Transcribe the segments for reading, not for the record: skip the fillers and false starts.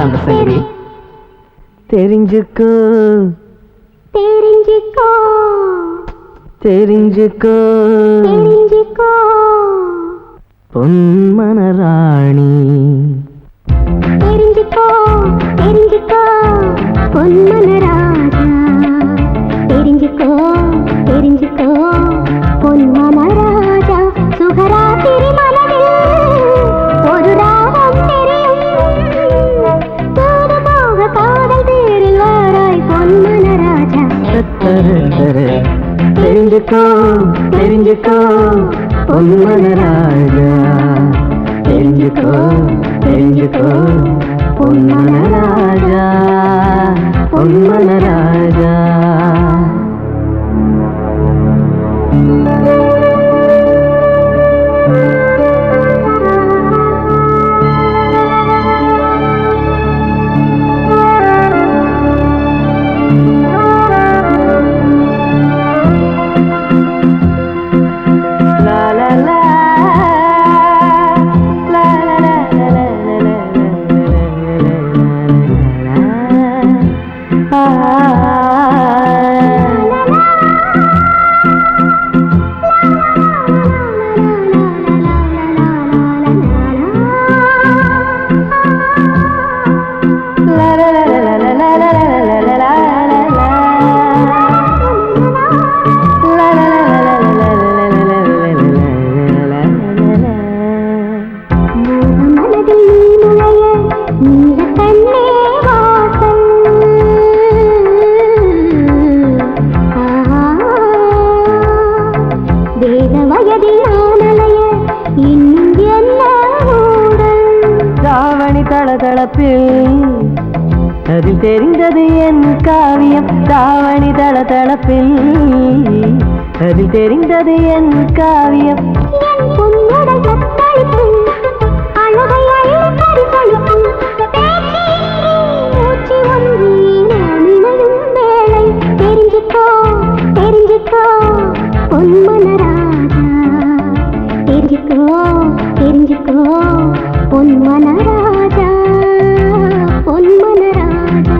அந்த சங்கதி. தெரிஞ்சுக்கோ தெரிஞ்சுக்கோ தெரிஞ்சுக்கோ தெரிஞ்சுக்கோ பொன்மனராணி. தெரிஞ்சுக்கோ தெரிஞ்சுக்கோ பொன்மனராஜா. தெரிஞ்சுக்கோ தெரிஞ்சுக்கோ பொன்மனராஜா. சுகராத்திரி மனதில் ஒரு ராகம் தெரியும். தூது போக காதல் தேரில் வாராய் பொன்மனராஜா. தெரிஞ்சுக்கோ தெரிஞ்சுக்கோ பொன்மனராஜா. தெரிஞ்சுக்கோ தெரிஞ்சுக்கோ பொன்மனராஜா பொன்மனராஜா. அதில் தெரிந்தது என் காவியம். தாவணி தளதளப்பில் அதில் தெரிந்தது என் காவியம். தெரிஞ்சுக்கோ தெரிஞ்சுக்கோ பொன்மனராஜா. தெரிஞ்சுக்கோ தெரிஞ்சுக்கோ Ponmanaraja Ponmanaraja.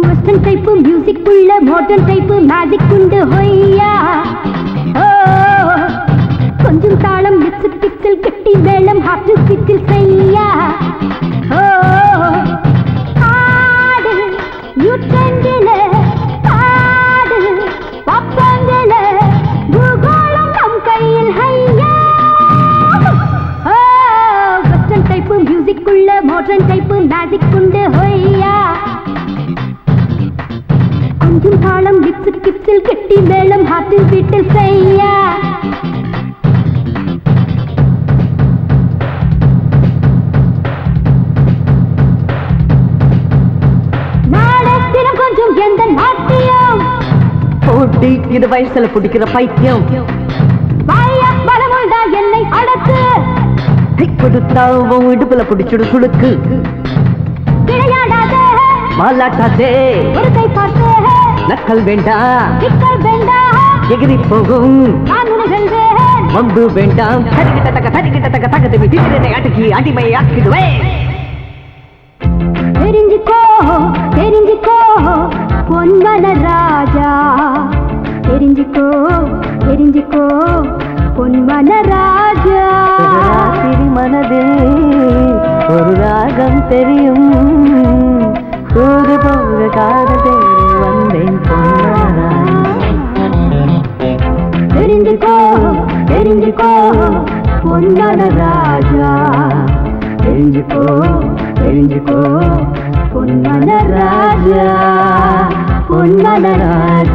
Western type music உள்ள மாடர்ன் டைப் மேஜிக் உண்டு ஹொய்யா. கொஞ்சம் தாளம் மிக்ஸ் பிக்சல் கட்டி மேளம் ஹார்ட் பிச்சில் செய்யா. ஆடு யூட்ரெண்டில ஆடு பாப்பாங்கல பூகோளம் நம் கையில் ஹையா. வெஸ்டர்ன் டைப் மியூசிக் உள்ள மாடர்ன் டைப் மேஜிக் உண்டு ஹொய்யா. கொஞ்சம் தாளம் மிக்ஸ் பிக்சல் கட்டி மேளம் ஹார்ட் பீட்டில் செய்யா. நாடத்திலும் கொஞ்சம் எந்த நாட்டியம் போட்டி இது வயசுல பிடிக்கிற பைத்தியம். பலமுண்டா என்னை அடக்கு கொடுத்தா இடுப்புல பிடிச்சிடு சுளுக்கு. விளையாடாத மாலாட்டாதே ஒரு கை பார்த்து நக்கல் வேண்டாம் சிக்கல் வேண்டாம். எகிரி போகும் வம்பு வேண்டாம். அடக்கி அடிமையை ஆக்கிடுவேன். தெரிஞ்சுக்கோ தெரிஞ்சுக்கோ பொன்மனராஜா. தெரிஞ்சுக்கோ தெரிஞ்சுக்கோ பொன்மனராஜா. மனதில் ஒரு ராகம் தெரியும். தூது போக காதல் வந்தேன் பொன்மனராஜா. தெரிஞ்சுக்கோ தெரிஞ்சுக்கோ பொன்மனராஜா. தெரிஞ்சுக்கோ தெரிஞ்சுக்கோ பொன்மனராஜா பொன்மனராஜா.